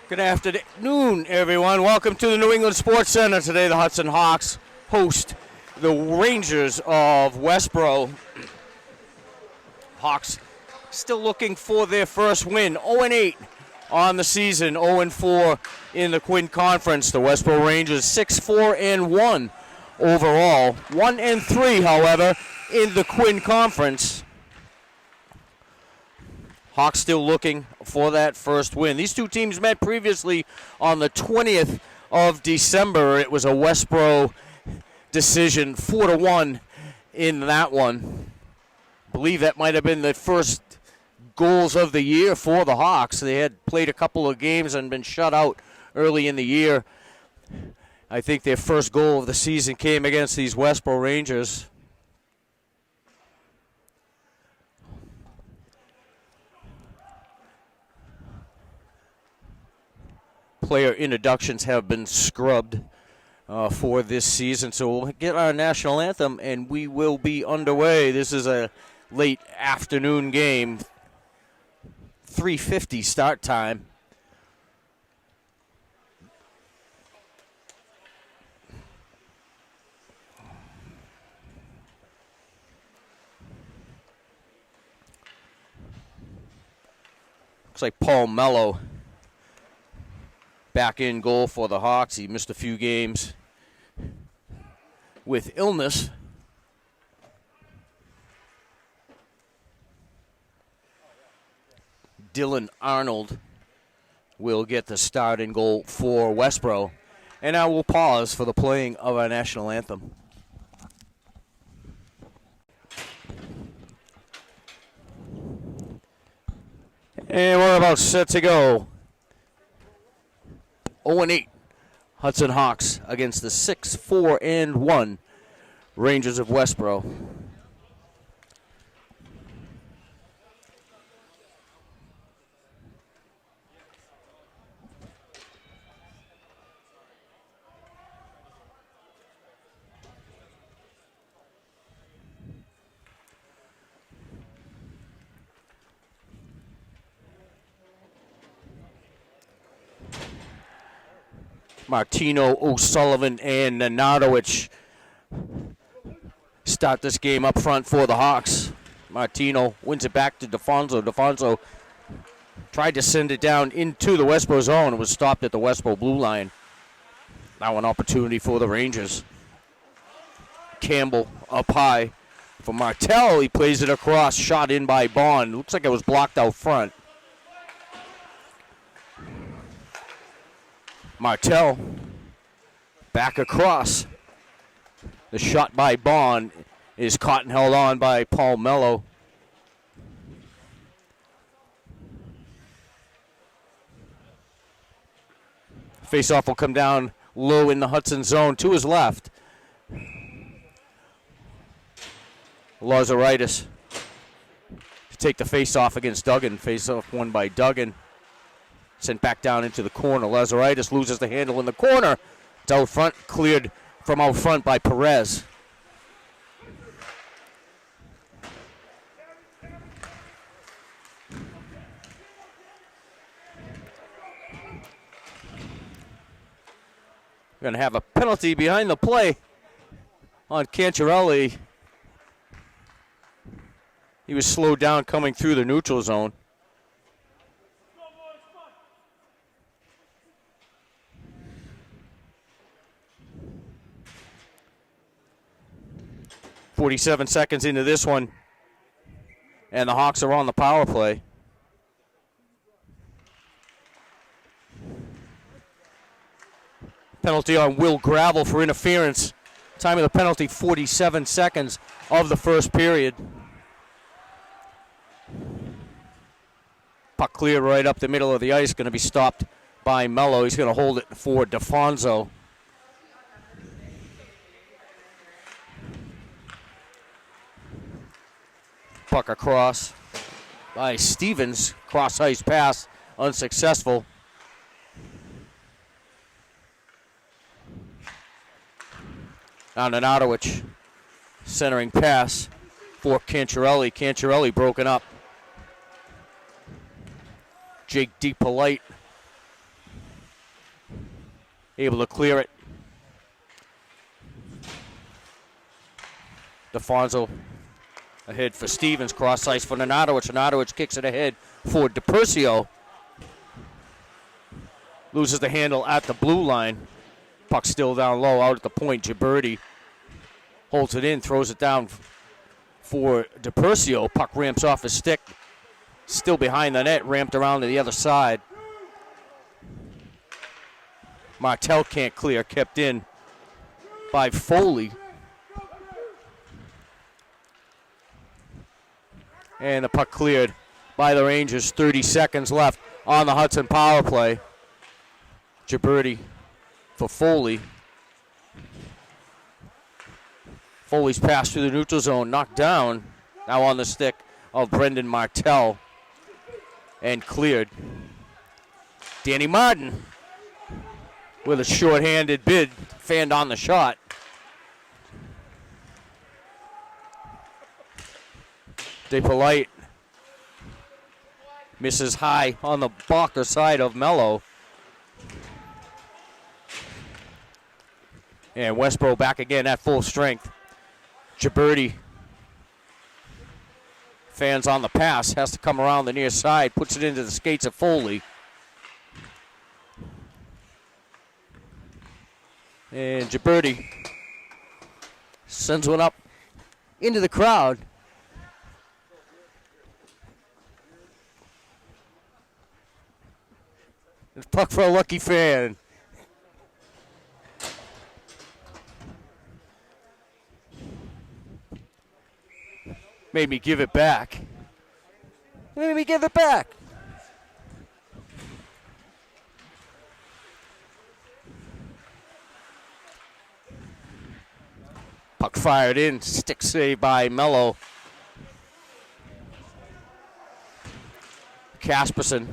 Good afternoon, everyone. Welcome to the New England Sports Center. Today, the Hudson Hawks host the Rangers of Westborough. Hawks still looking for their first win. 0-8 on the season, 0-4 in the Quinn Conference. The Westborough Rangers 6-4-1 overall. 1-3, however, in the Quinn Conference. Hawks still looking for that first win. These two teams met previously on the 20th of December. It was a Westborough decision, 4-1 in that one. I believe that might have been the first goals of the year for the Hawks. They had played a couple of games and been shut out early in the year. I think their first goal of the season came against these Westborough Rangers. Player introductions have been scrubbed for this season, so we'll get our national anthem and we will be underway. This is a late afternoon game, 3:50 start time. Looks like Paul Mello back in goal for the Hawks. He missed a few games with illness. Dylan Arnold will get the start in goal for Westborough. And I will pause for the playing of our national anthem. And we're about set to go. 0-8 Hudson Hawks against the 6-4-1 Rangers of Westborough. Martino, O'Sullivan, and Nanadowicz start this game up front for the Hawks. Martino wins it back to DeFonso. DeFonso tried to send it down into the Westborough zone and was stopped at the Westborough blue line. Now an opportunity for the Rangers. Campbell up high for Martell. He plays it across, shot in by Bond. Looks like it was blocked out front. Martell back across. The shot by Bond is caught and held on by Paul Mello. Faceoff will come down low in the Hudson zone to his left. Lazaritis to take the faceoff against Duggan. Faceoff won by Duggan. Sent back down into the corner. Lazaritis loses the handle in the corner. It's out front, cleared from out front by Perez. Going to have a penalty behind the play on Cancherelli. He was slowed down coming through the neutral zone. .47 seconds into this one, and the Hawks are on the power play. Penalty on Will Gravel for interference. Time of the penalty, 47 seconds of the first period. Puck clear right up the middle of the ice, going to be stopped by Mello. He's going to hold it for DeFonso. Puck across by Stevens. Cross-ice pass, unsuccessful. Now Nanadowicz, centering pass for Cancherelli. Cancherelli broken up. Jake DePolite able to clear it. DeFonso ahead for Stevens, cross ice for Nenadowicz. Nenadowicz kicks it ahead for DiPercio. Loses the handle at the blue line. Puck still down low, out at the point. Gibberti holds it in, throws it down for DiPercio. Puck ramps off his stick. Still behind the net, ramped around to the other side. Martell can't clear, kept in by Foley. And the puck cleared by the Rangers. 30 seconds left on the Hudson power play. Gibberti for Foley. Foley's pass through the neutral zone, knocked down. Now on the stick of Brendan Martell. And cleared. Danny Martin with a short-handed bid, fanned on the shot. DePolite misses high on the blocker side of Mello. And Westborough back again at full strength. Gibberti fans on the pass, has to come around the near side, puts it into the skates of Foley. And Gibberti sends one up into the crowd. It's puck for a lucky fan. Made me give it back. Made me give it back. Puck fired in. Stick save by Mello. Kasperson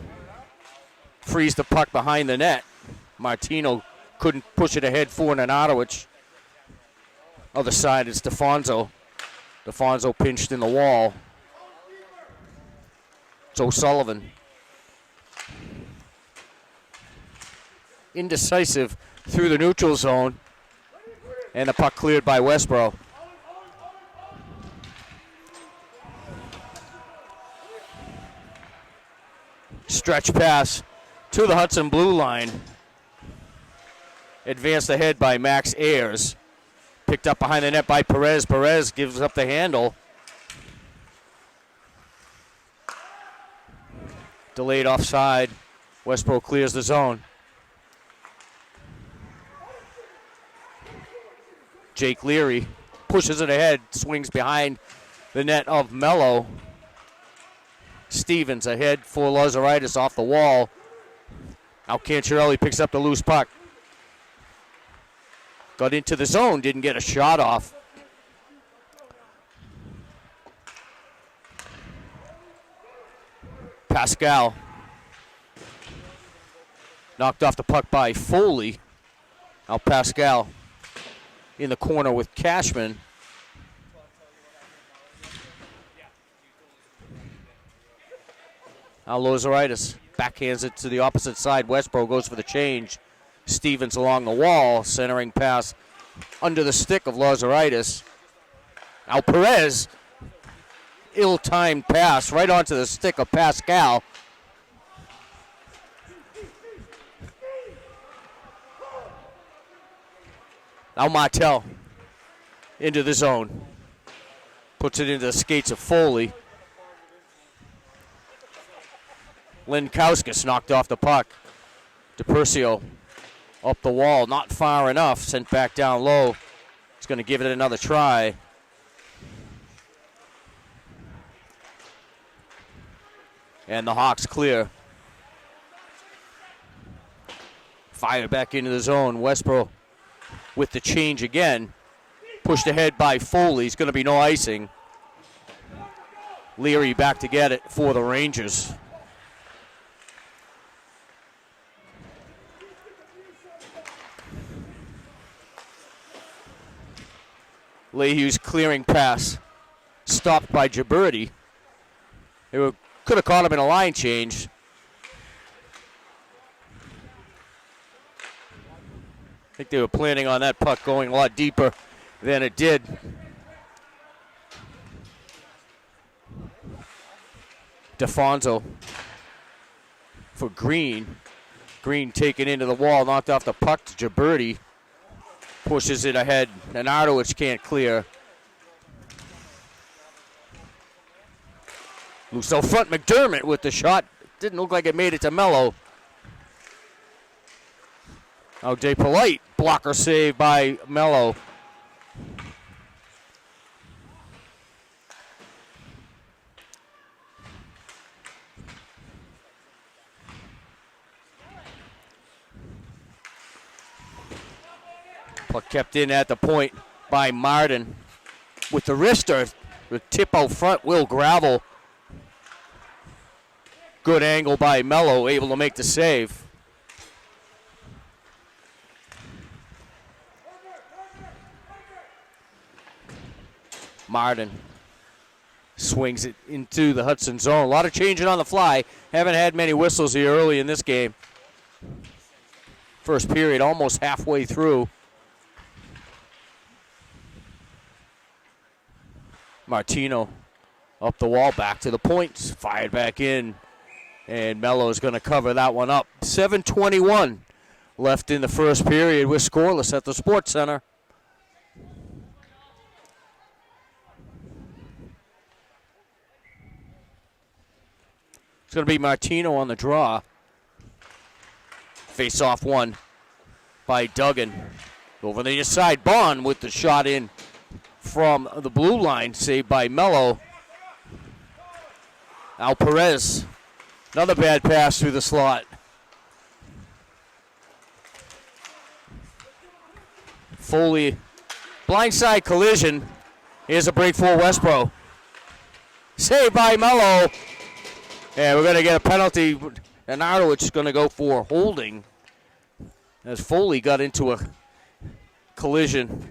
frees the puck behind the net. Martino couldn't push it ahead for Nenadowicz. Other side is DeFonso. DeFonso pinched in the wall. It's O'Sullivan. Indecisive through the neutral zone. And the puck cleared by Westborough. Stretch pass to the Hudson blue line. Advanced ahead by Max Ayers. Picked up behind the net by Perez. Perez gives up the handle. Delayed offside. Westborough clears the zone. Jake Leary pushes it ahead, swings behind the net of Mello. Stevens ahead for Lazaridis off the wall. Now Cancherelli picks up the loose puck. Got into the zone, didn't get a shot off. Pascal knocked off the puck by Foley. Now Pascal in the corner with Cashman. Now Lazaridis backhands it to the opposite side. Westborough goes for the change. Stevens along the wall, centering pass under the stick of Lazaridis. Now Perez, ill-timed pass right onto the stick of Pascal. Now Martell into the zone. Puts it into the skates of Foley. Linkauskas knocked off the puck. DiPercio up the wall, not far enough, sent back down low. He's going to give it another try. And the Hawks clear. Fire back into the zone. Westborough with the change again. Pushed ahead by Foley. He's going to be no icing. Leary back to get it for the Rangers. Lehew's clearing pass stopped by Gibberti. Could have caught him in a line change. I think they were planning on that puck going a lot deeper than it did. DeFonso for Green. Green taken into the wall, knocked off the puck to Gibberti. Pushes it ahead, and Ardowich can't clear. Loose out front, McDermott with the shot. Didn't look like it made it to Mello. Now DePolite, blocker save by Mello. Puck kept in at the point by Martin. With the wrister, the tip out front, Will Gravel. Good angle by Mello, able to make the save. Martin swings it into the Hudson zone. A lot of changing on the fly. Haven't had many whistles here early in this game. First period almost halfway through. Martino up the wall, back to the points, fired back in, and Mello is going to cover that one up. 7:21 left in the first period. We're scoreless at the Sports Center. It's going to be Martino on the draw. Face off one by Duggan. Over the other side, Bond with the shot in from the blue line, saved by Mello. Al Perez, another bad pass through the slot. Foley, blindside collision. Here's a break for Westborough. Saved by Mello. And we're going to get a penalty. And Ardowich is going to go for holding as Foley got into a collision.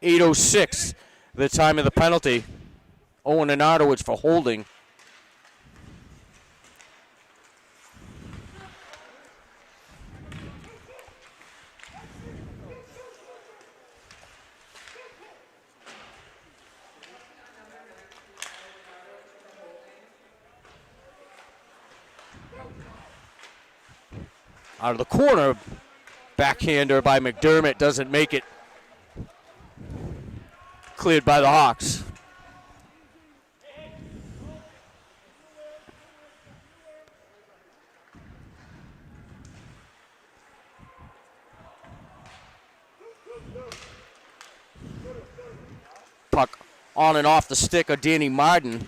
.806, the time of the penalty. Owen and Ardowich for holding. Out of the corner, backhander by McDermott doesn't make it. Cleared by the Hawks. Puck on and off the stick of Danny Martin.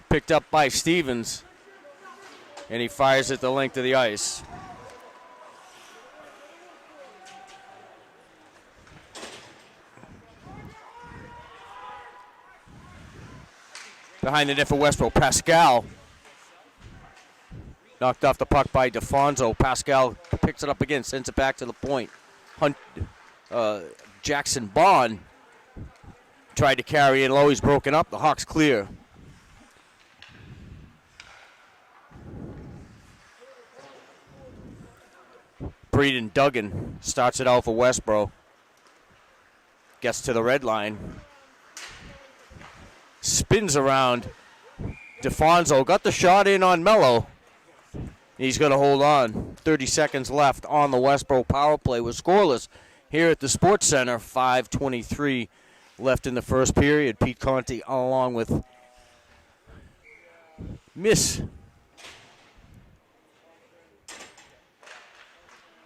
Picked up by Stevens. And he fires it the length of the ice. Behind the net for Westborough, Pascal. Knocked off the puck by DeFonso. Pascal picks it up again, sends it back to the point. Jackson Bond tried to carry in low. He's broken up. The Hawks clear. Breeden Duggan starts it out for Westborough. Gets to the red line. Spins around. DeFonso got the shot in on Mello. He's going to hold on. 30 seconds left on the Westborough power play. We're scoreless here at the Sports Center. 5:23 left in the first period. Pete Conti along with Miss.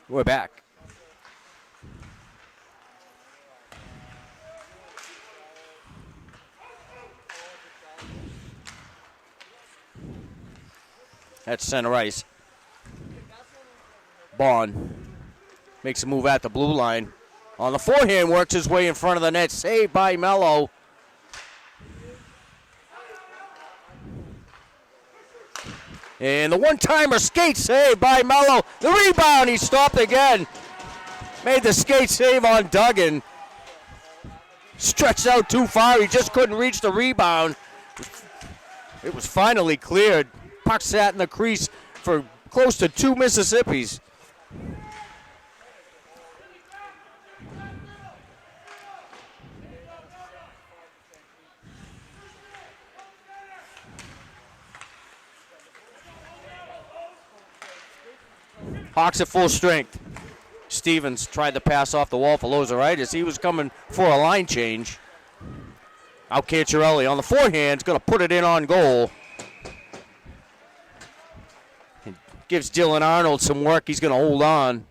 We're back. That's center ice. Bond makes a move at the blue line. On the forehand, works his way in front of the net. Saved by Mello. And the one-timer skate save by Mello. The rebound, he stopped again. Made the skate save on Duggan. Stretched out too far, he just couldn't reach the rebound. It was finally cleared. Puck sat in the crease for close to 2 Mississippis. Hawks at full strength. Stevens tried to pass off the wall for Lozeritis. He was coming for a line change. Out Cancherelli on the forehand, going to put it in on goal. It gives Dylan Arnold some work. He's going to hold on.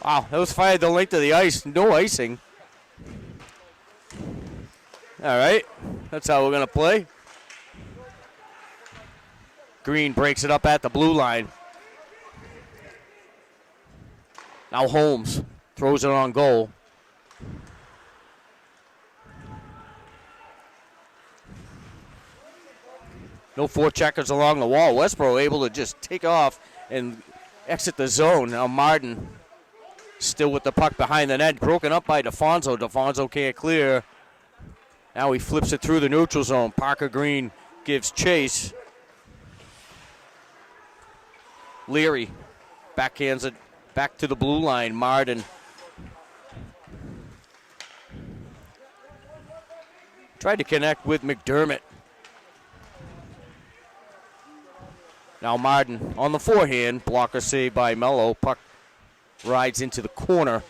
Wow, that was fired the length of the ice. No icing. All right, that's how we're going to play. Green breaks it up at the blue line. Now Holmes throws it on goal. No forecheckers along the wall. Westborough able to just take off and exit the zone. Now Martin still with the puck behind the net, broken up by DeFonso. DeFonso can't clear. Now he flips it through the neutral zone. Parker Green gives chase. Leary backhands it back to the blue line. Martin tried to connect with McDermott. Now Martin on the forehand. Blocker save by Mello. Puck rides into the corner.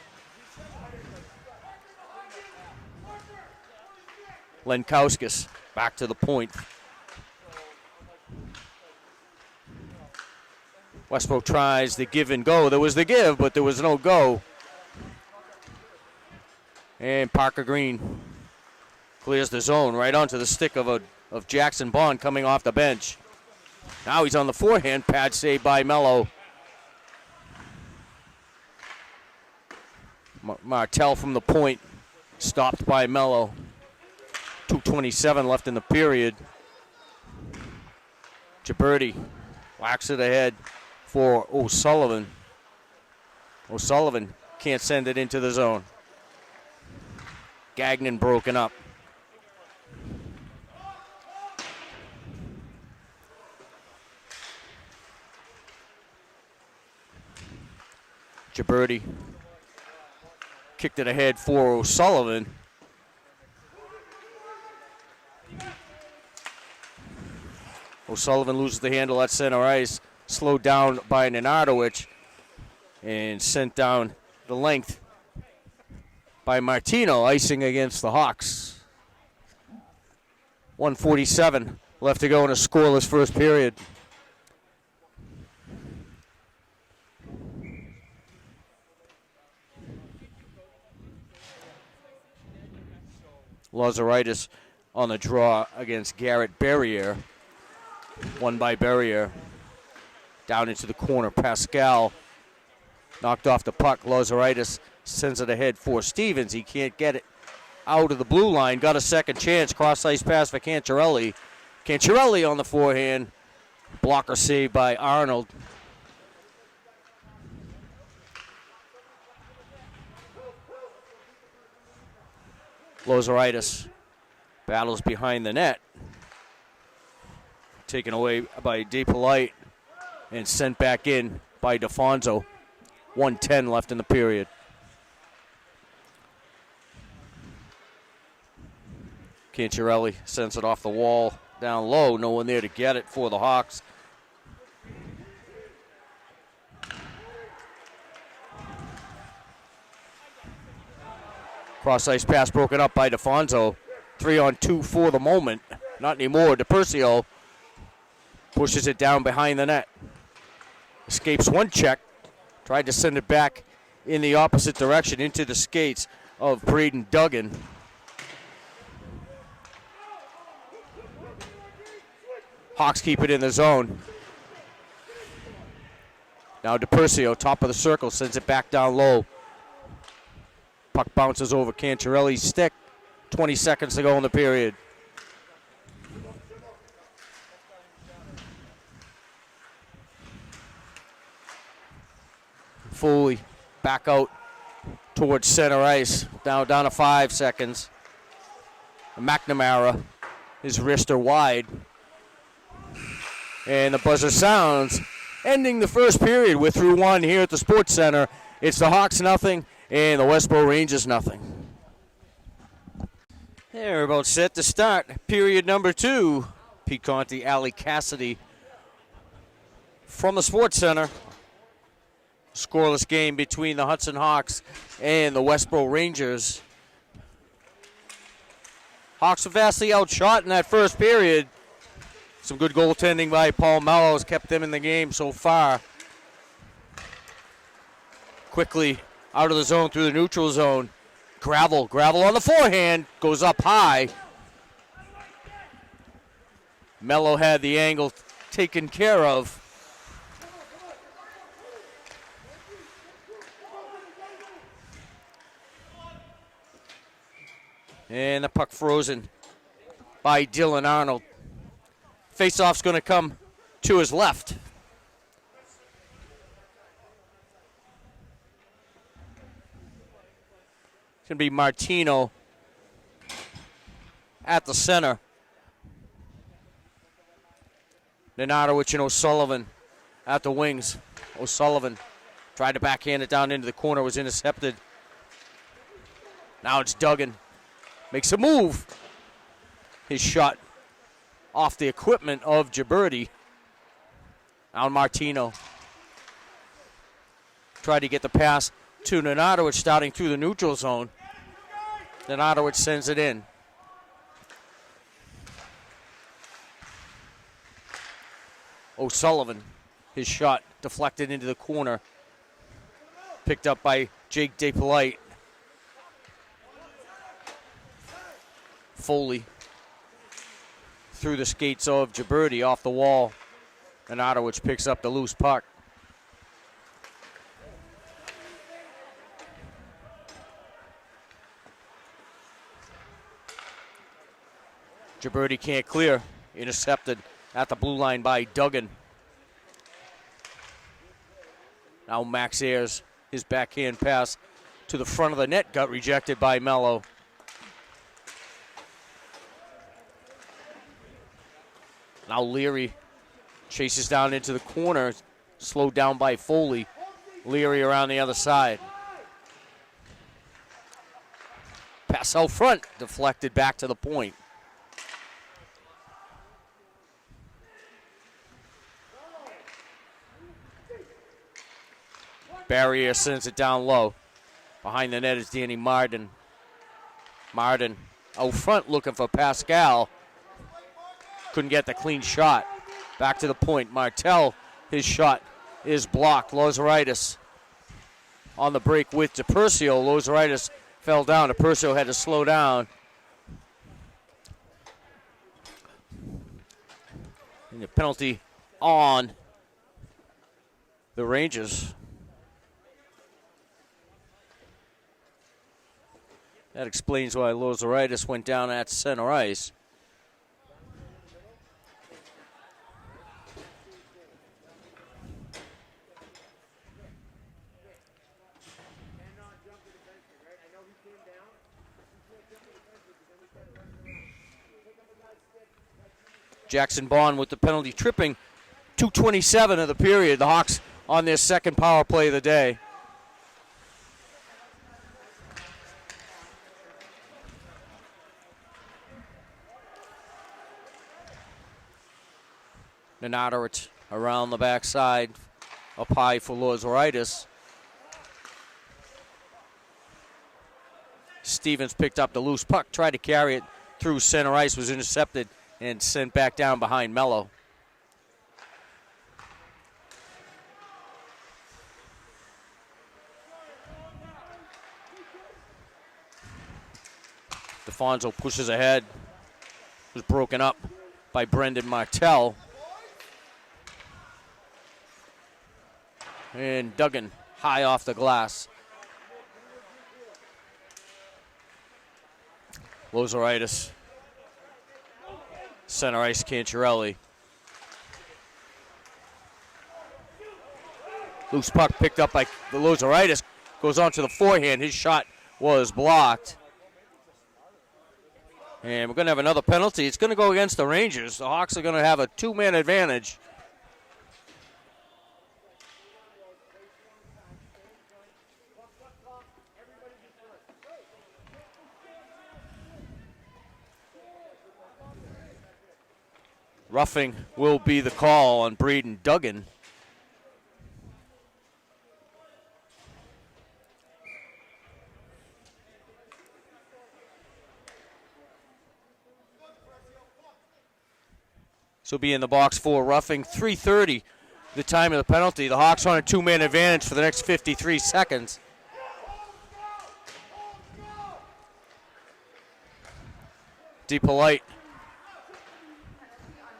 Lenkowskis back to the point. Westbrook tries the give and go. There was the give, but there was no go. And Parker Green clears the zone right onto the stick of Jackson Bond coming off the bench. Now he's on the forehand. Pad save by Mello. Martell from the point, stopped by Mello. 2:27 left in the period. Gibberti whacks it ahead for O'Sullivan. O'Sullivan can't send it into the zone. Gagnon broken up. Gibberti kicked it ahead for O'Sullivan. O'Sullivan loses the handle at center ice, slowed down by Nenadowicz, and sent down the length by Martino, icing against the Hawks. 1:47 left to go in a scoreless first period. Lozeritis on the draw against Garrett Berrier. Won by Berrier. Down into the corner. Pascal knocked off the puck. Lozeritis sends it ahead for Stevens. He can't get it out of the blue line. Got a second chance. Cross-ice pass for Cancherelli. Cancherelli on the forehand. Blocker save by Arnold. Lozeritis battles behind the net. Taken away by DePolite and sent back in by DeFonso. 1:10 left in the period. Cancherelli sends it off the wall down low. No one there to get it for the Hawks. Cross-ice pass broken up by DeFonso. 3-on-2 for the moment. Not anymore. DePercio pushes it down behind the net. Escapes one check. Tried to send it back in the opposite direction into the skates of Braden Duggan. Hawks keep it in the zone. Now DePercio, top of the circle, sends it back down low. Puck bounces over Cantarelli's stick. 20 seconds to go in the period. Foley back out towards center ice. Down to 5 seconds. McNamara, his wrister wide. And the buzzer sounds, ending the first period. We're through one here at the Sports Center. It's the Hawks nothing and the Westborough Rangers nothing. They're about set to start period number 2. Pete Conti, Ali Cassidy from the Sports Center. Scoreless game between the Hudson Hawks and the Westborough Rangers. Hawks were vastly outshot in that first period. Some good goaltending by Paul Mellows kept them in the game so far. Quickly out of the zone through the neutral zone. Gravel on the forehand, goes up high. Mello had the angle taken care of. And the puck frozen by Dylan Arnold. Faceoff's going to come to his left. It's going to be Martino at the center. Nenadowicz and O'Sullivan at the wings. O'Sullivan tried to backhand it down into the corner, was intercepted. Now it's Duggan. Makes a move. His shot off the equipment of Gibberti. Now Martino. Tried to get the pass to Nenadowicz starting through the neutral zone. Nenadowicz sends it in. O'Sullivan. His shot deflected into the corner. Picked up by Jake DePolite. Foley through the skates of Gibberti off the wall. And Nenadowicz picks up the loose puck. Gibberti can't clear. Intercepted at the blue line by Duggan. Now Max Ayers, his backhand pass to the front of the net got rejected by Mello. Now Leary chases down into the corner, slowed down by Foley. Leary around the other side. Pass out front, deflected back to the point. Barrier sends it down low. Behind the net is Danny Martin. Martin out front looking for Pascal. Couldn't get the clean shot. Back to the point. Martel, his shot is blocked. Lozeritis on the break with DePercio. Lozeritis fell down. DePercio had to slow down. And the penalty on the Rangers. That explains why Lozeritis went down at center ice. Jackson Bond with the penalty tripping. 2:27 of the period. The Hawks on their second power play of the day. Nenadowicz around the backside. Up high for Lozeritis. Stevens picked up the loose puck, tried to carry it through center ice, was intercepted and sent back down behind Mello. DeFonso pushes ahead. Was broken up by Brendan Martell. And Duggan high off the glass. Lozeritis. Center ice, Cancherelli. Loose puck picked up by the Lozeritis. Goes on to the forehand. His shot was blocked. And we're going to have another penalty. It's going to go against the Rangers. The Hawks are going to have a two-man advantage. Roughing will be the call on Braden Duggan. So be in the box for roughing. 3:30, the time of the penalty. The Hawks on a two-man advantage for the next 53 seconds. DePolite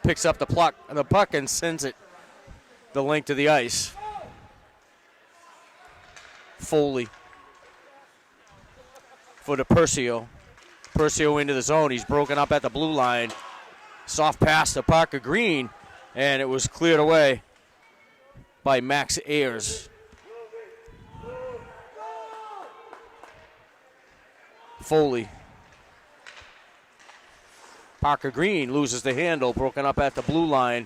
picks up the puck and sends it the length of the ice. Foley for DePercio. Percio into the zone. He's broken up at the blue line. Soft pass to Parker Green, and it was cleared away by Max Ayers. Foley. Parker Green loses the handle, broken up at the blue line.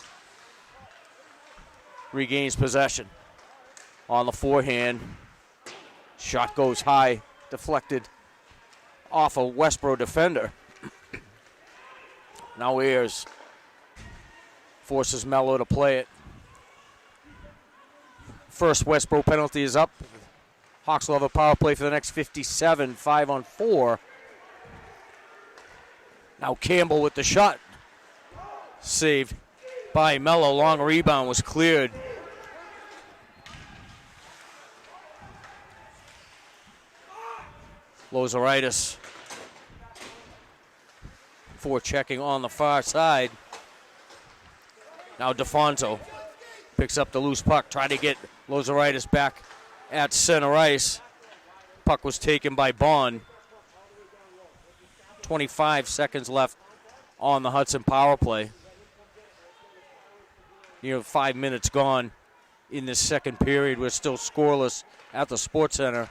Regains possession. On the forehand. Shot goes high, deflected off a Westborough defender. Now Ayers forces Mello to play it. First Westborough penalty is up. Hawks will have a power play for the next 57, 5-on-4. Now Campbell with the shot. Saved by Mello. Long rebound was cleared. Lozeritis checking on the far side. Now DeFonso picks up the loose puck, trying to get Lozeritis back at center ice. Puck was taken by Bond. 25 seconds left on the Hudson power play. 5 minutes gone in this second period. We're still scoreless at the Sports Center.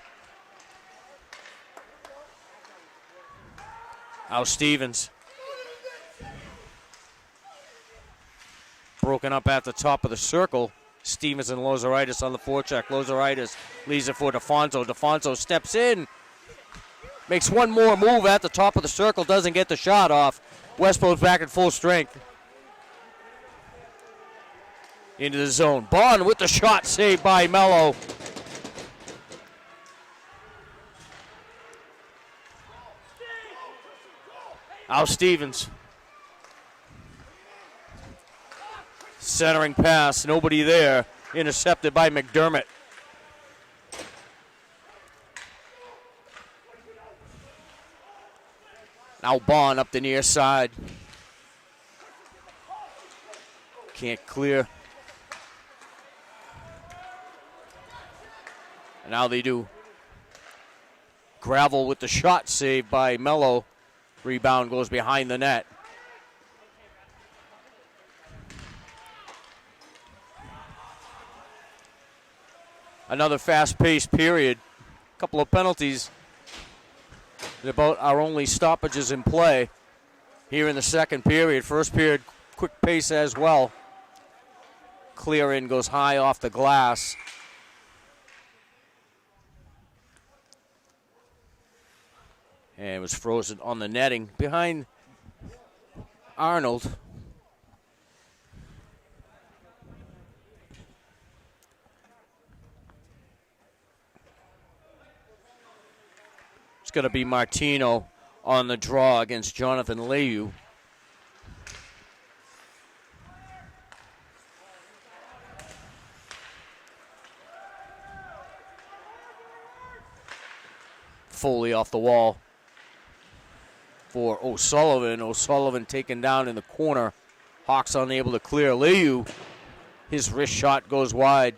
Now Stevens. Broken up at the top of the circle. Stevens and Lozeritis on the forecheck. Lozeritis leaves it for DeFonso. DeFonso steps in. Makes one more move at the top of the circle. Doesn't get the shot off. Westborough's back at full strength. Into the zone. Bond with the shot, saved by Mello. Al Stevens. Centering pass, nobody there. Intercepted by McDermott. Now Bond up the near side. Can't clear. And now they do. Gravel with the shot, saved by Mello. Rebound goes behind the net. Another fast-paced period. A couple of penalties. About our only stoppages in play here in the second period. First period, quick pace as well. Clear in, goes high off the glass. And it was frozen on the netting behind Arnold. It's going to be Martino on the draw against Jonathan Leyu. Foley off the wall for O'Sullivan. O'Sullivan taken down in the corner. Hawks unable to clear. Liu, his wrist shot goes wide.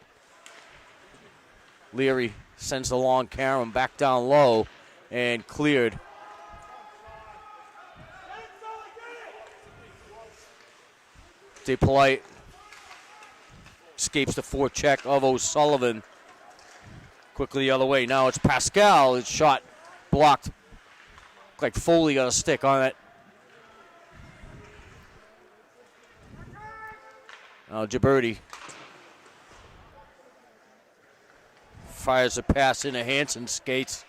Leary sends the long carom back down low and cleared. DePolite escapes the forecheck of O'Sullivan. Quickly the other way. Now it's Pascal. His shot blocked. Looked like Foley got a stick on it. Now Gibberti fires a pass into Hansen. Skates.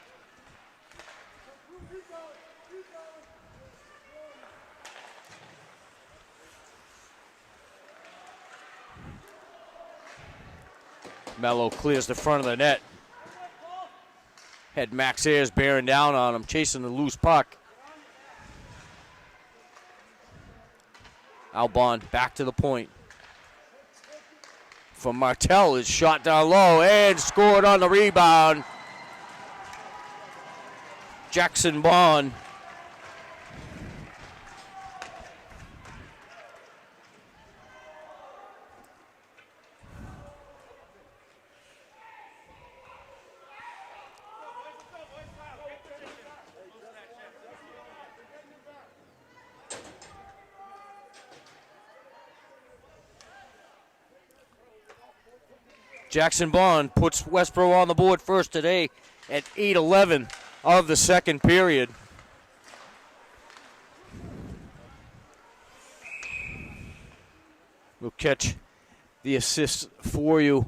Mello clears the front of the net. Had Max Ayers bearing down on him, chasing the loose puck. Albon back to the point. From Martel, is shot down low and scored on the rebound. Jackson Bond. Jackson Bond puts Westborough on the board first today at 8:11 of the second period. We'll catch the assist for you.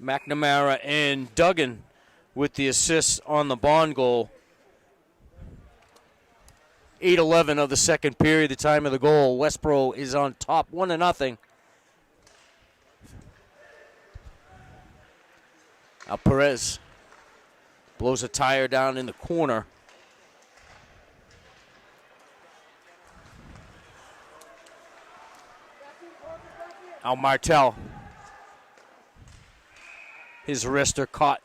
McNamara and Duggan with the assists on the Bond goal. 8:11 of the second period, the time of the goal. Westborough is on top, 1-0. Now Perez blows a tire down in the corner. Now Martel. His wrister caught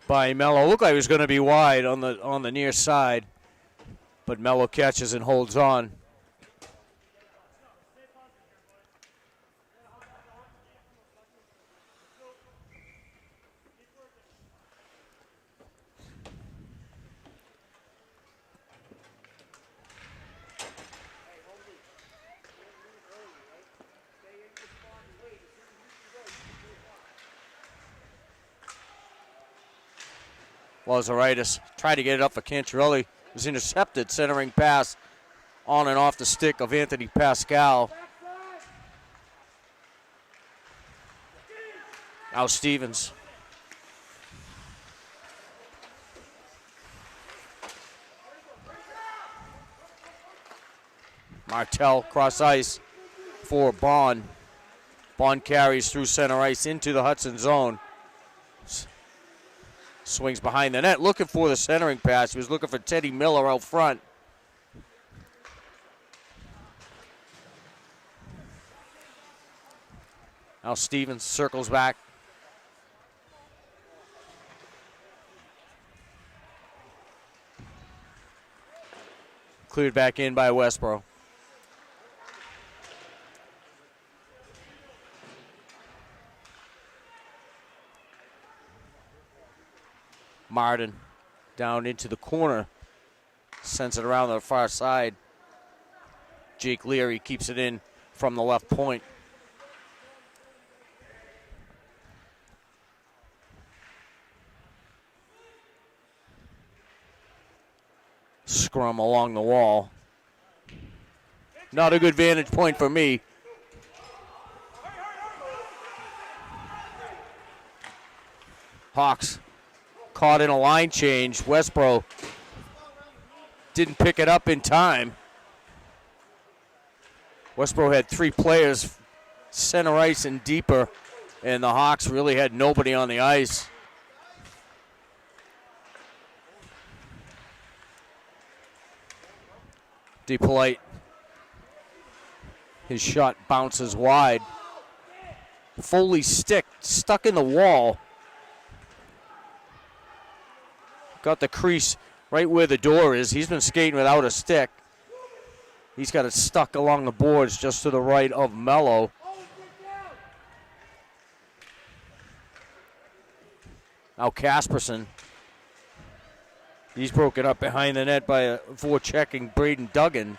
by Mello. Looked like it was going to be wide on the near side, but Mello catches and holds on. Lazaritis tried to get it up for Cantrelli. It was intercepted, centering pass on and off the stick of Anthony Pascal. Now Stevens. Martel cross ice for Bond. Bond carries through center ice into the Hudson zone. Swings behind the net, looking for the centering pass. He was looking for Teddy Miller out front. Now Stevens circles back. Cleared back in by Westborough. Martin down into the corner. Sends it around the far side. Jake Leary keeps it in from the left point. Scrum along the wall. Not a good vantage point for me. Hawks caught in a line change. Westborough didn't pick it up in time. Westborough had three players, center ice and deeper, and the Hawks really had nobody on the ice. DePolite His shot bounces wide. Foley's stick stuck in the wall. Got the crease right where the door is. He's been skating without a stick. He's got it stuck along the boards just to the right of Mello. Now Casperson. He's broken up behind the net by a forechecking Braden Duggan.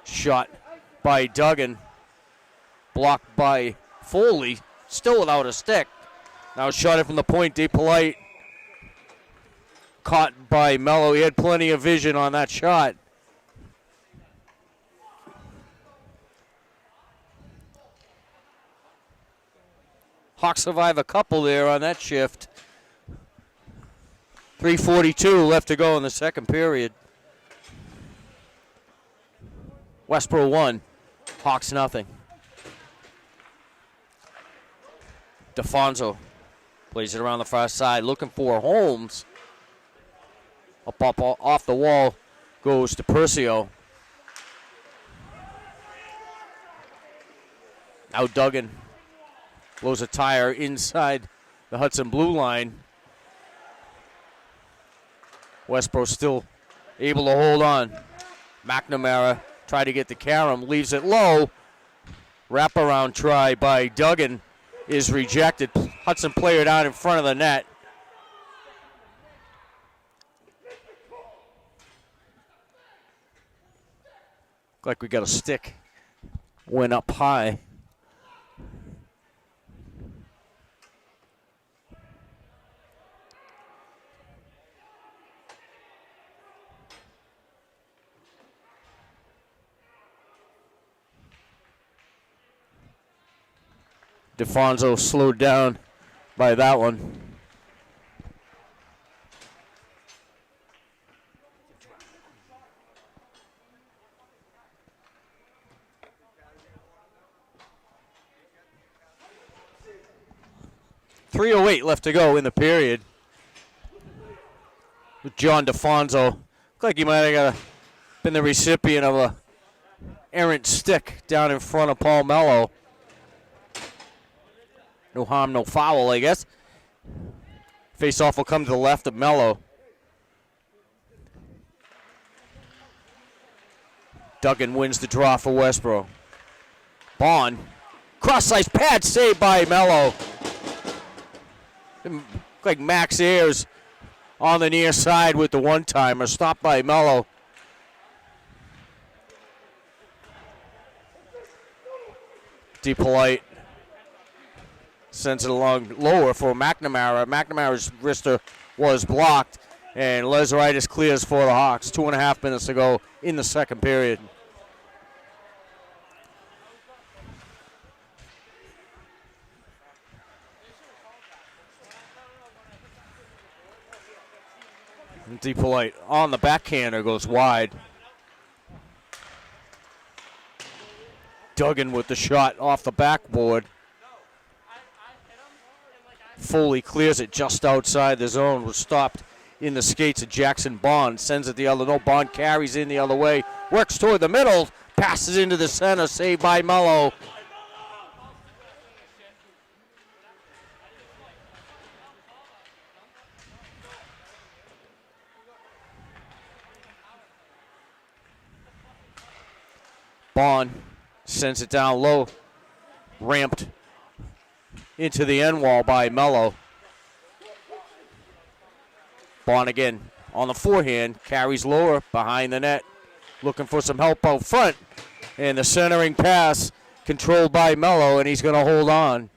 Shot by Duggan. Blocked by Foley. Still without a stick. Now shot it from the point. DePolite. Caught by Mello. He had plenty of vision on that shot. Hawks survive a couple there on that shift. 3:42 left to go in the second period. Westborough 1, Hawks nothing. DeFonso plays it around the far side, looking for Holmes. Up off the wall goes to Percio. Now Duggan blows a tire inside the Hudson blue line. Westborough still able to hold on. McNamara tried to get to Karam, leaves it low. Wraparound try by Duggan is rejected. Hudson player down in front of the net. Look like we got a stick. Went up high. DeFonso slowed down by that one. .308 left to go in the period. John DeFonso looked like he might have been the recipient of a errant stick down in front of Paul Mello. No harm, no foul, I guess. Face-off will come to the left of Mello. Duggan wins the draw for Westborough. Bond. Cross-ice pad saved by Mello. Looked like Max Ayers on the near side with the one-timer. Stopped by Mello. DePolite sends it along lower for McNamara. McNamara's wrister was blocked, and Leseritis clears for the Hawks. 2.5 minutes to go in the second period. DePolite on the backhander goes wide. Duggan with the shot off the backboard. Foley clears it just outside the zone. Was stopped in the skates of Jackson Bond. Sends it the other. No, Bond carries in the other way. Works toward the middle. Passes into the center. Saved by Mello. Bond sends it down low. Ramped into the end wall by Mello. Bond again on the forehand. Carries lower behind the net. Looking for some help out front. And the centering pass controlled by Mello, and he's going to hold on.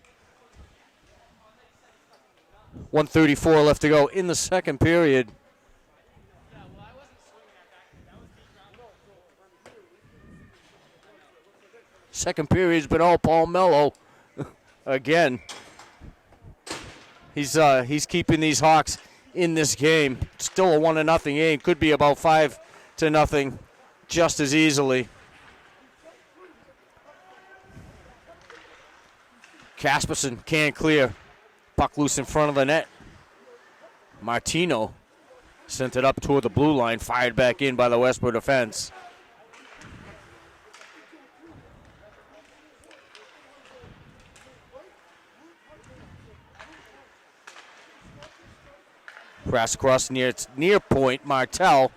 1:34 left to go in the second period. Second period's been all Paul Mello again. He's keeping these Hawks in this game. Still a 1-0 game. Could be about 5-0 just as easily. Casperson can't clear. Puck loose in front of the net. Martino sent it up toward the blue line. Fired back in by the Westborough defense. Pass across near point. Martell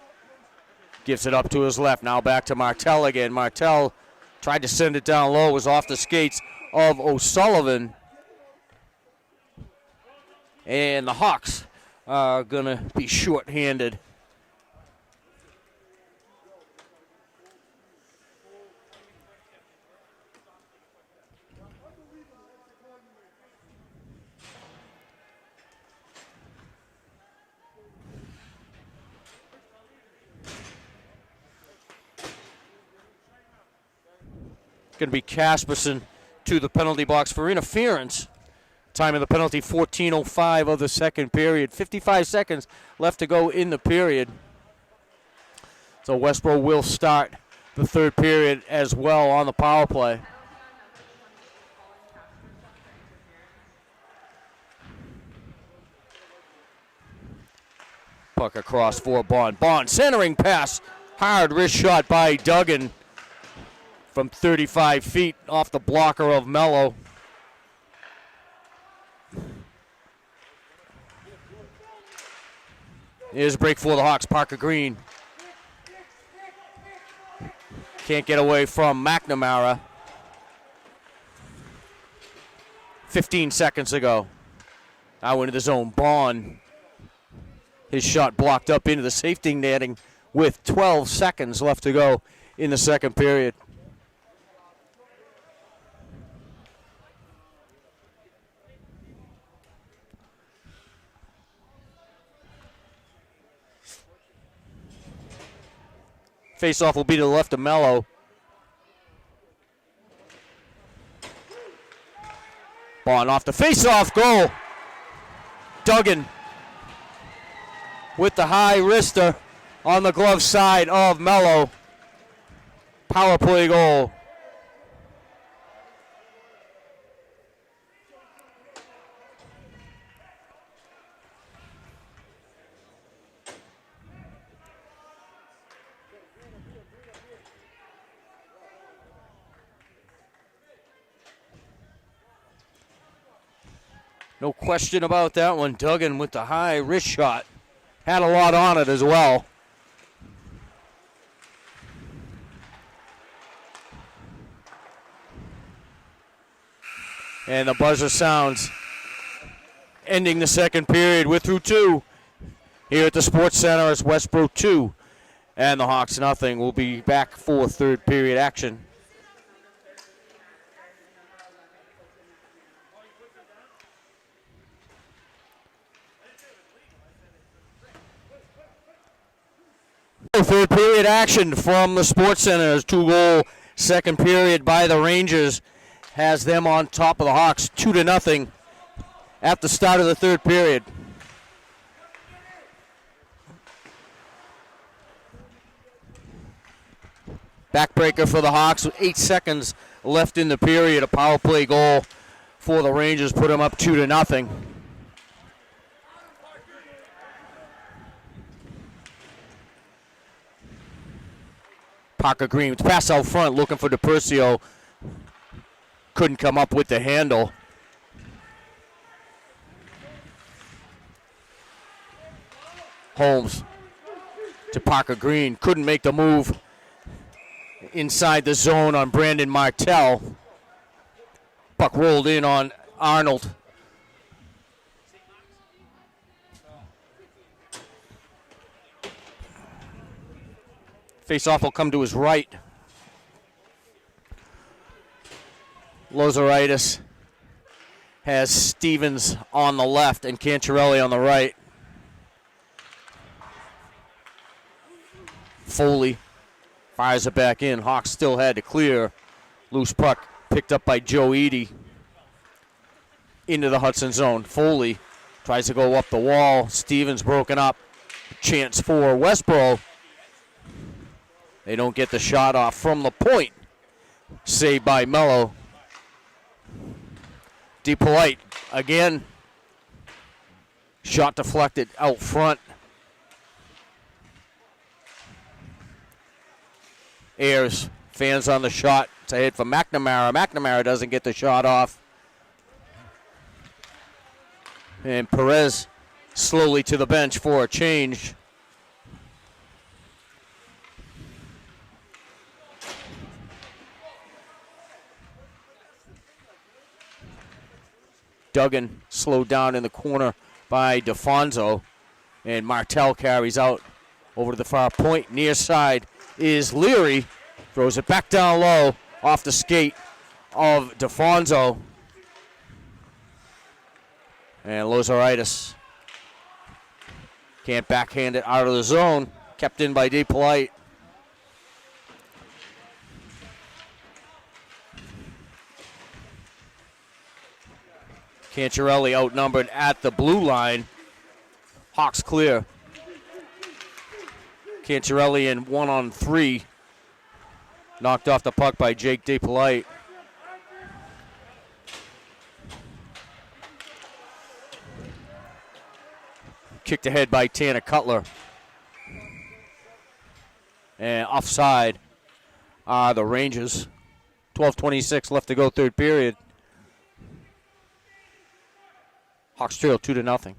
gives it up to his left. Now back to Martell again. Martell tried to send it down low. Was off the skates of O'Sullivan. And the Hawks are going to be short-handed. Going to be Casperson to the penalty box for interference. Time of the penalty, 14:05 of the second period. 55 seconds left to go in the period. So Westborough will start the third period as well on the power play. Puck across for Bond. Bond centering pass. Hard wrist shot by Duggan from 35 feet off the blocker of Mello. Here's a break for the Hawks. Parker Green can't get away from McNamara. 15 seconds ago. Now into the zone. Bond. His shot blocked up into the safety netting with 12 seconds left to go in the second period. Face-off will be to the left of Mello. Bond off the face-off goal. Duggan with the high wrister on the glove side of Mello. Power play goal. No question about that one. Duggan with the high wrist shot. Had a lot on it as well. And the buzzer sounds. Ending the second period. We're through two. Here at the Sports Center, it's Westborough 2 and the Hawks nothing. We'll be back for third period action. Third period action from the Sports Center. 2-goal second period by the Rangers has them on top of the Hawks 2-0 at the start of the third period. Backbreaker for the Hawks with 8 seconds left in the period. A power play goal for the Rangers put them up 2-0. Parker Green, pass out front, looking for DePercio. Couldn't come up with the handle. Holmes to Parker Green. Couldn't make the move inside the zone on Brandon Martell. Puck rolled in on Arnold. Face-off will come to his right. Lozeritis has Stevens on the left and Cantarelli on the right. Foley fires it back in. Hawks still had to clear. Loose puck picked up by Joe Eady into the Hudson zone. Foley tries to go up the wall. Stevens broken up. Chance for Westborough. They don't get the shot off from the point. Saved by Mello. DePolite again. Shot deflected out front. Ayers, fans on the shot. It's a hit for McNamara. McNamara doesn't get the shot off. And Perez slowly to the bench for a change. Duggan slowed down in the corner by DeFonso. And Martell carries out over to the far point. Near side is Leary. Throws it back down low off the skate of DeFonso. And Lozoritis can't backhand it out of the zone. Kept in by DePolite. Cancherelli outnumbered at the blue line. Hawks clear. Cancherelli in 1-on-3. Knocked off the puck by Jake DePolite. Kicked ahead by Tanner Cutler. And offside are the Rangers. 12:26 left to go, third period. Hawks trail 2-0.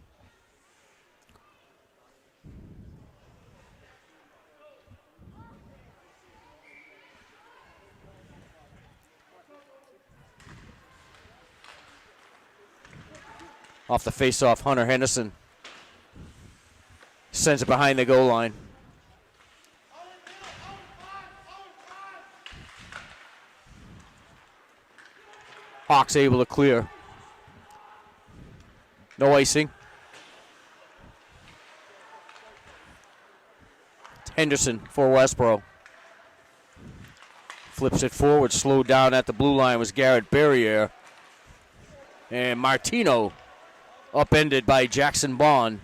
Off the face-off, Hunter Henderson sends it behind the goal line. Hawks able to clear. No icing. Henderson for Westborough. Flips it forward, slowed down at the blue line was Garrett Berriere. And Martino upended by Jackson Bond.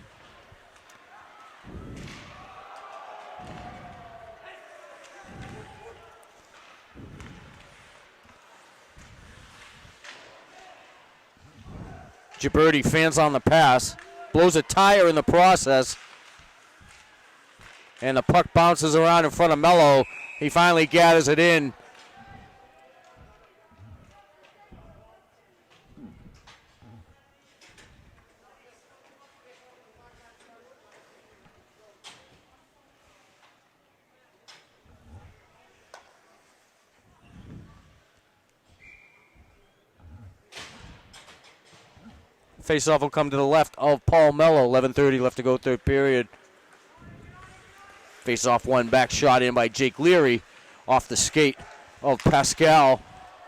Gibberti fans on the pass, blows a tire in the process, and the puck bounces around in front of Mello. He finally gathers it in. Face-off will come to the left of Paul Mello. 11:30 left to go, third period. Face-off one, back shot in by Jake Leary off the skate of Pascal.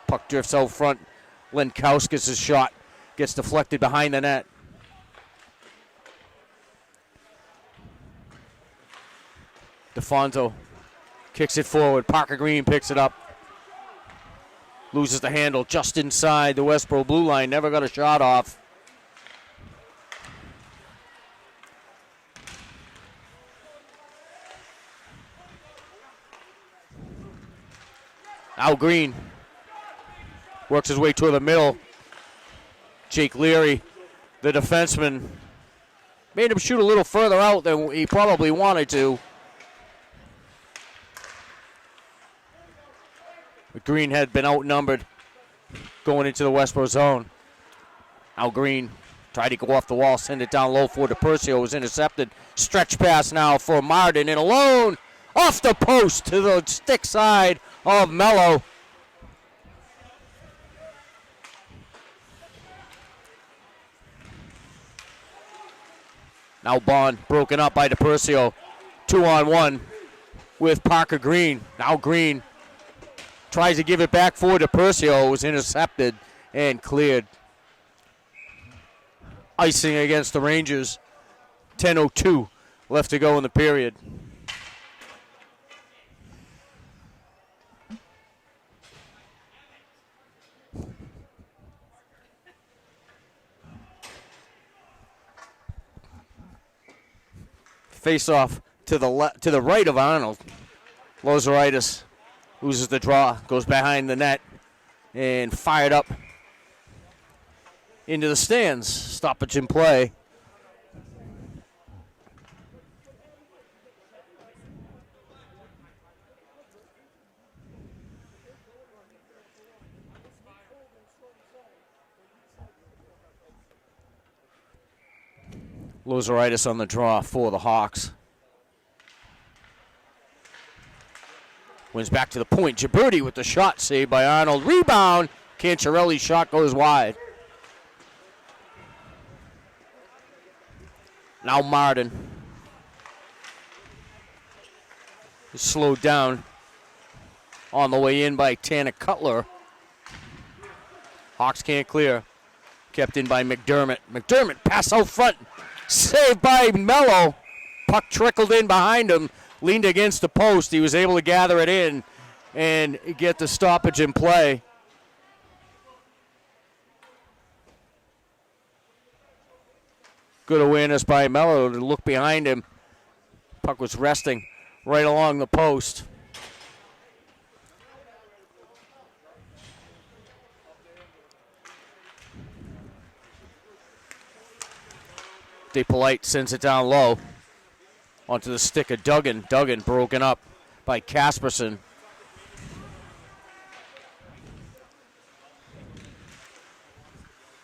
Puck drifts out front. Lenkowskis' shot gets deflected behind the net. DeFonso kicks it forward. Parker Green picks it up. Loses the handle just inside the Westborough blue line. Never got a shot off. Al Green works his way toward the middle. Jake Leary, the defenseman, made him shoot a little further out than he probably wanted to. But Green had been outnumbered going into the Westborough zone. Al Green tried to go off the wall, send it down low for DePercio, was intercepted. Stretch pass now for Martin, and alone off the post to the stick side of Mello. Now Bond broken up by DePercio. 2-on-1 with Parker Green. Now Green tries to give it back for DePercio. Was intercepted and cleared. Icing against the Rangers. 10:02 left to go in the period. Face-off to the right of Arnold. Lozoritis loses the draw, goes behind the net, and fired up into the stands. Stoppage in play. Lozeritis on the draw for the Hawks. Wins back to the point. Gibberti with the shot, saved by Arnold. Rebound. Cancherelli's shot goes wide. Now Martin. Is slowed down on the way in by Tanner Cutler. Hawks can't clear. Kept in by McDermott. McDermott pass out front. Saved by Mello. Puck trickled in behind him. Leaned against the post. He was able to gather it in and get the stoppage in play. Good awareness by Mello to look behind him. Puck was resting right along the post. DePolite sends it down low onto the stick of Duggan. Duggan broken up by Casperson.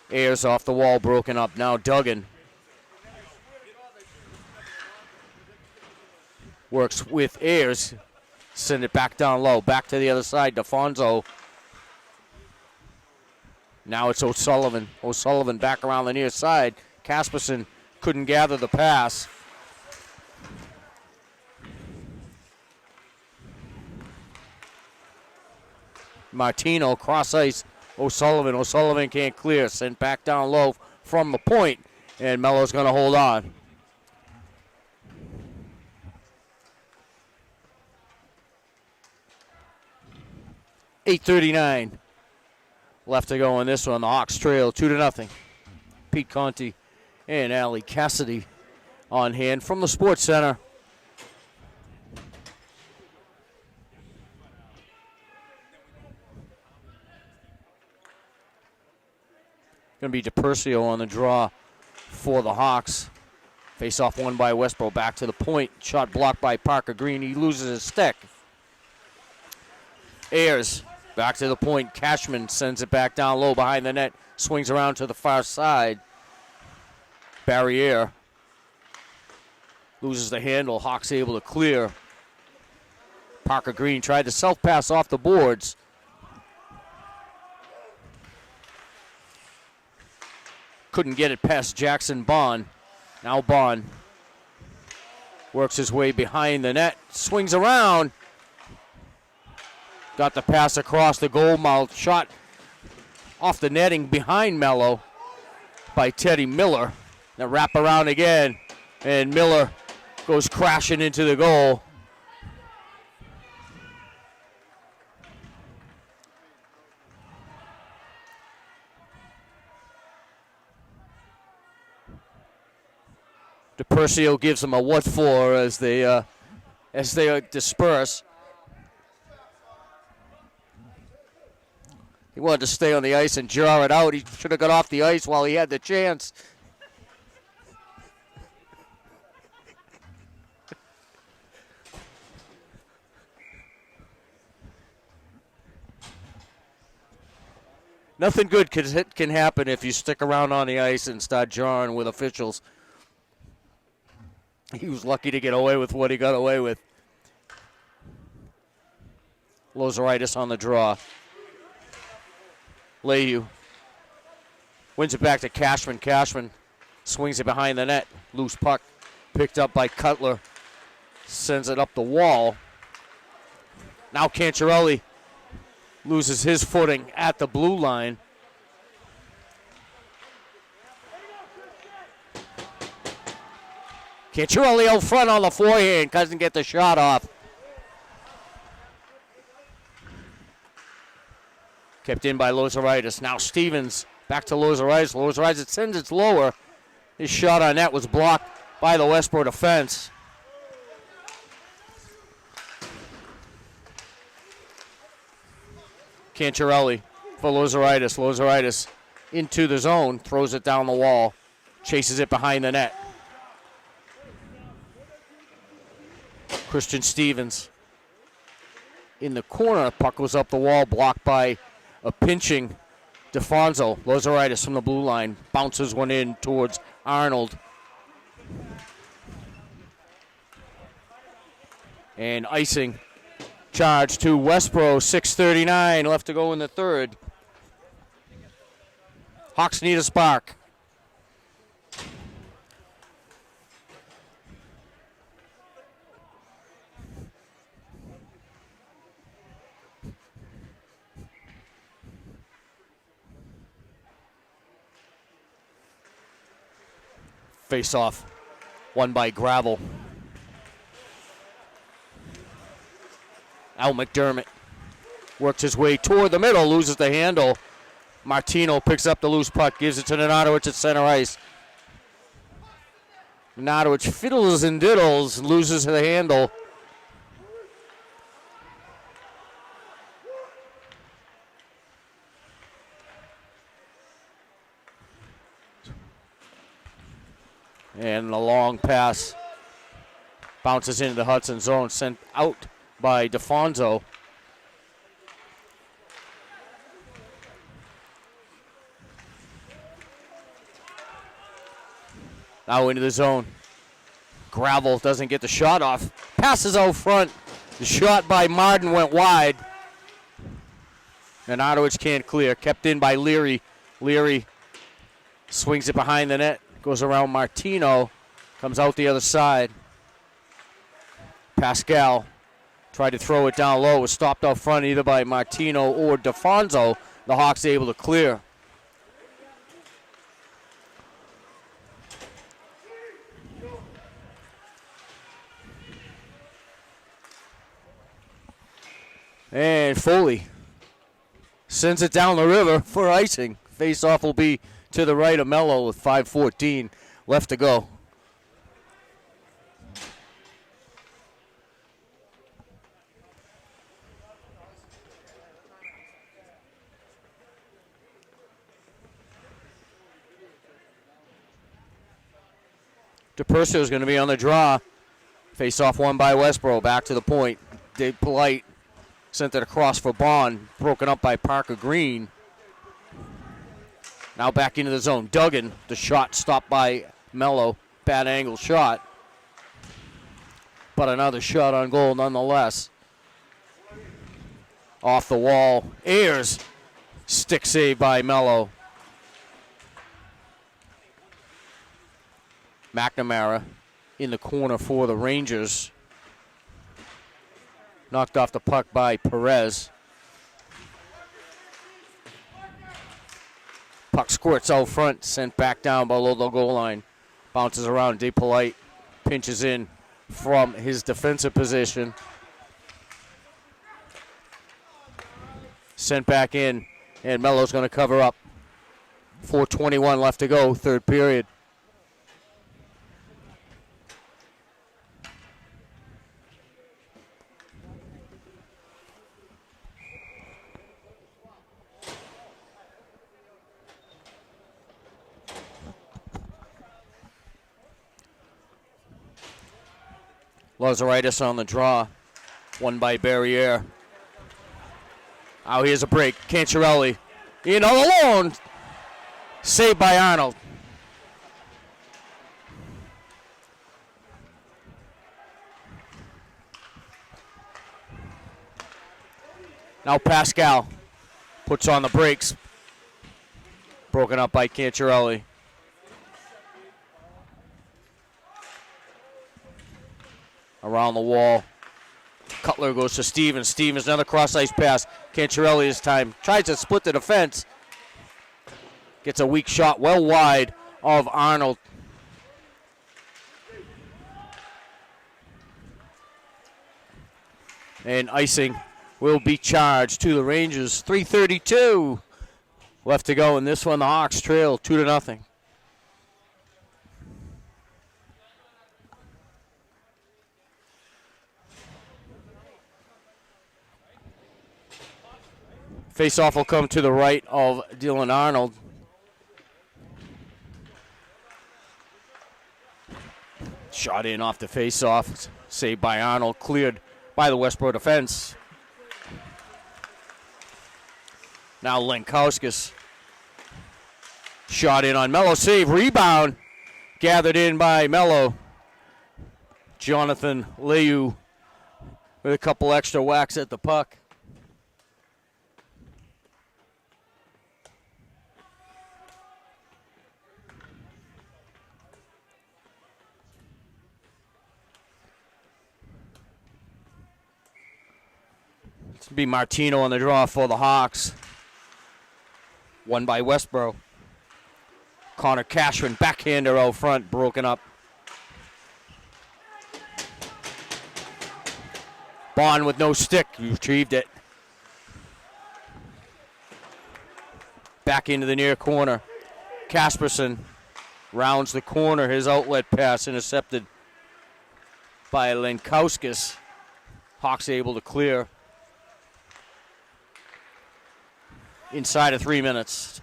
Ayers off the wall, broken up. Now Duggan works with Ayers. Send it back down low. Back to the other side. DeFonso. Now it's O'Sullivan. O'Sullivan back around the near side. Casperson couldn't gather the pass. Martino cross ice. O'Sullivan. O'Sullivan can't clear. Sent back down low from the point. And Mello's going to hold on. .8:39 left to go in this one. The Hawks trail 2-0. Pete Conti and Allie Cassidy on hand from the Sports Center. Going to be DePercio on the draw for the Hawks. Face off won by Westborough. Back to the point. Shot blocked by Parker Green. He loses his stick. Ayers back to the point. Cashman sends it back down low behind the net. Swings around to the far side. Barriere loses the handle. Hawks able to clear. Parker Green tried to self-pass off the boards. Couldn't get it past Jackson Bond. Now Bond works his way behind the net. Swings around. Got the pass across the goal mouth. Shot off the netting behind Mello by Teddy Miller. Now wrap around again. And Miller goes crashing into the goal. DePercio gives them a what for as they disperse. He wanted to stay on the ice and jar it out. He should have got off the ice while he had the chance. Nothing good can happen if you stick around on the ice and start jarring with officials. He was lucky to get away with what he got away with. Lozeritis on the draw. Leahy wins it back to Cashman. Cashman swings it behind the net. Loose puck picked up by Cutler. Sends it up the wall. Now Cancherelli loses his footing at the blue line. Cancherelli out front on the forehand. Doesn't get the shot off. Kept in by Lozeritis. Now Stevens back to Lozeritis. Lozeritis sends it lower. His shot on net was blocked by the Westborough defense. Cancherelli for Lozeritis. Lozeritis into the zone. Throws it down the wall. Chases it behind the net. Christian Stevens in the corner. Puck goes up the wall, blocked by a pinching DeFonso. Lozeritis from the blue line bounces one in towards Arnold. And icing charge to Westborough, 6:39 left to go in the third. Hawks need a spark. Face off, won by Gravel. Al McDermott works his way toward the middle, loses the handle. Martino picks up the loose puck, gives it to Nenadowicz at center ice. Nenadowicz fiddles and diddles, loses the handle. And the long pass bounces into the Hudson zone, sent out by DeFonso. Now into the zone. Gravel doesn't get the shot off. Passes out front. The shot by Martin went wide. Nenadowicz can't clear. Kept in by Leary. Leary swings it behind the net. Goes around Martino. Comes out the other side. Pascal tried to throw it down low. Was stopped out front either by Martino or DeFonso. The Hawks able to clear. And Foley sends it down the river for icing. Face-off will be to the right of Mello with 5:14 left to go. DePercio is going to be on the draw. Face-off won by Westborough. Back to the point. Dave Polite sent it across for Bond. Broken up by Parker Green. Now back into the zone. Duggan, the shot stopped by Mello. Bad angle shot. But another shot on goal nonetheless. Off the wall. Ayers. Stick save by Mello. McNamara in the corner for the Rangers. Knocked off the puck by Perez. Puck squirts out front, sent back down below the goal line. Bounces around. DePolite pinches in from his defensive position. Sent back in, and Mello's going to cover up. 4:21 left to go, third period. Lazaritis on the draw. Won by Barriere. Oh, here's a break. Cancherelli in all alone. Saved by Arnold. Now Pascal puts on the brakes. Broken up by Cancherelli. Around the wall. Cutler goes to Stevens. Stevens, another cross-ice pass. Cancherelli this time tries to split the defense. Gets a weak shot well wide of Arnold. And icing will be charged to the Rangers. 3:32 left to go in this one. The Hawks trail 2-0. Face-off will come to the right of Dylan Arnold. Shot in off the face-off. Saved by Arnold. Cleared by the Westborough defense. Now Lenkowskis. Shot in on Mello. Save. Rebound. Gathered in by Mello. Jonathan Leyu with a couple extra whacks at the puck. It's going to be Martino on the draw for the Hawks. Won by Westborough. Connor Cashman, backhander out front, broken up. Bond with no stick, retrieved it. Back into the near corner. Kasperson rounds the corner. His outlet pass intercepted by Lenkowskis. Hawks able to clear. Inside of 3 minutes.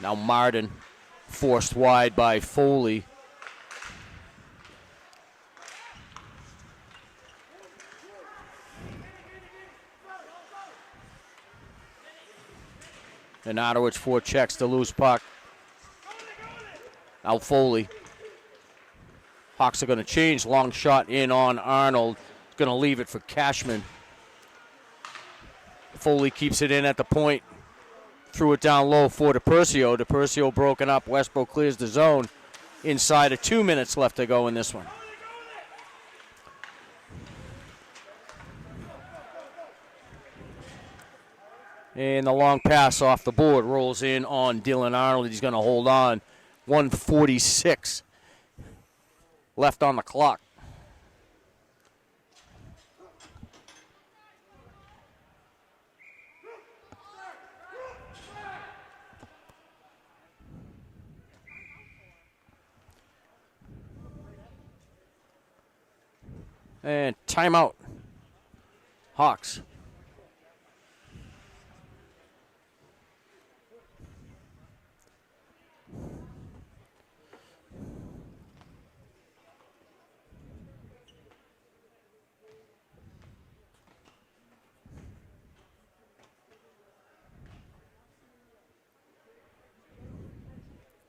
Now Martin forced wide by Foley. And Otterwich forechecks the loose puck. Now Foley. Hawks are going to change. Long shot in on Arnold. Going to leave it for Cashman. Foley keeps it in at the point. Threw it down low for DePercio. DePercio broken up. Westborough clears the zone. Inside of 2 minutes left to go in this one. And the long pass off the board rolls in on Dylan Arnold. He's going to hold on. 1:46 left on the clock. And timeout. Hawks.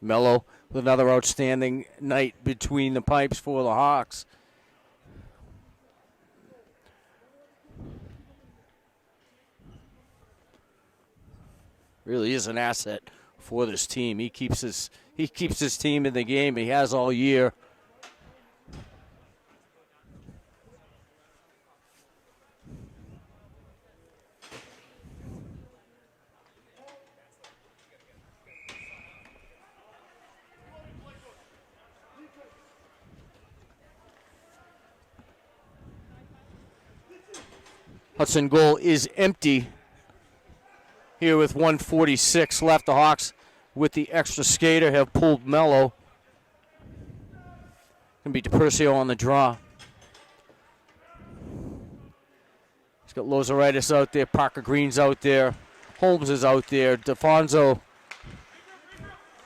Mello with another outstanding night between the pipes for the Hawks. Really is an asset for this team. He keeps his team in the game. He has all year. Hudson goal is empty. Here with 1:46 left, the Hawks with the extra skater have pulled Mello. Going to be DePercio on the draw. He's got Lozaritis out there, Parker Green's out there, Holmes is out there, DeFonso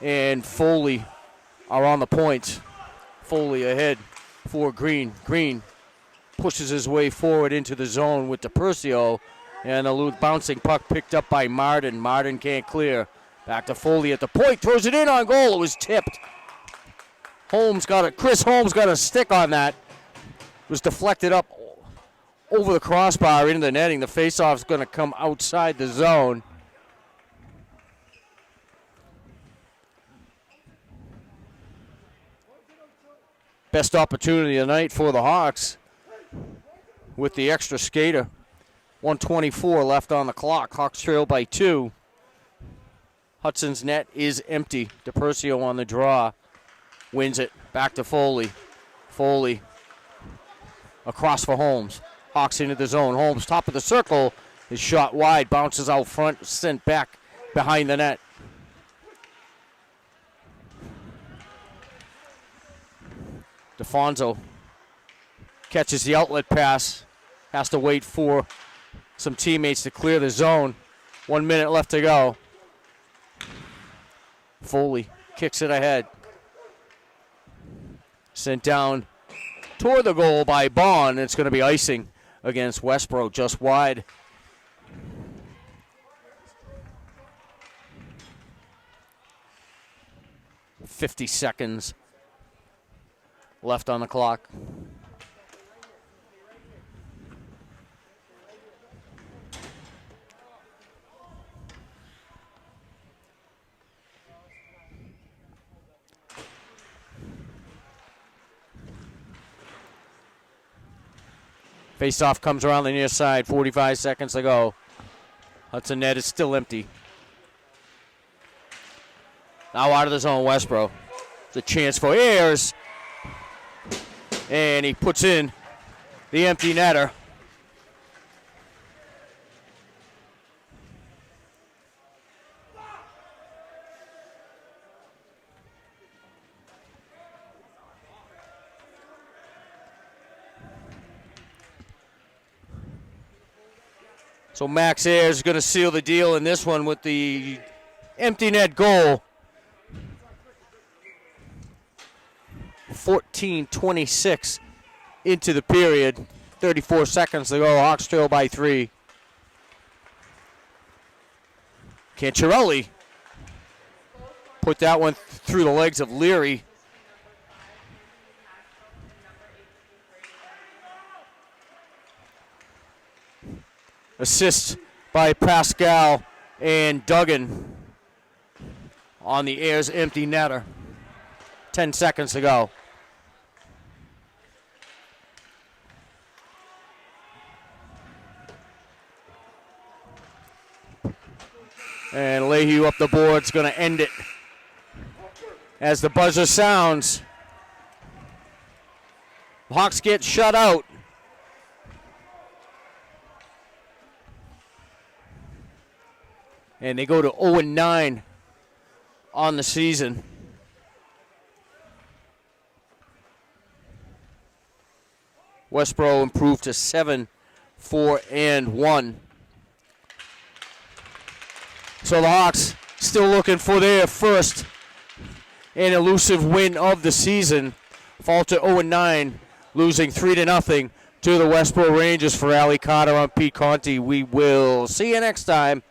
and Foley are on the point. Foley ahead for Green. Green pushes his way forward into the zone with DePercio. And a loose bouncing puck picked up by Martin. Martin can't clear. Back to Foley at the point. Throws it in on goal. It was tipped. Chris Holmes got a stick on that. It was deflected up over the crossbar into the netting. The faceoff is going to come outside the zone. Best opportunity of the night for the Hawks with the extra skater. 1:24 left on the clock. Hawks trail by 2. Hudson's net is empty. DePercio on the draw. Wins it. Back to Foley. Foley across for Holmes. Hawks into the zone. Holmes, top of the circle. His shot wide. Bounces out front. Sent back behind the net. DeFonso catches the outlet pass. Has to wait for some teammates to clear the zone. 1 minute left to go. Foley kicks it ahead. Sent down toward the goal by Bond. It's going to be icing against Westborough, just wide. 50 seconds left on the clock. Face-off comes around the near side. 45 seconds to go. Hudson net is still empty. Now out of the zone, Westborough. It's a chance for Ayers. And he puts in the empty netter. So Max Ayers is going to seal the deal in this one with the empty net goal. 14:26 into the period. 34 seconds to go. Hawks trail by 3. Cancherelli put that one through the legs of Leary. Assist by Pascal and Duggan on the Ayers empty netter. 10 seconds to go. And Leahy up the board's going to end it as the buzzer sounds. Hawks get shut out. And they go to 0-9 on the season. Westborough improved to 7-4-1. So the Hawks still looking for their first and elusive win of the season. Fall to 0-9, losing 3-0 to the Westborough Rangers. For Ali Carter, I'm Pete Conti. We will see you next time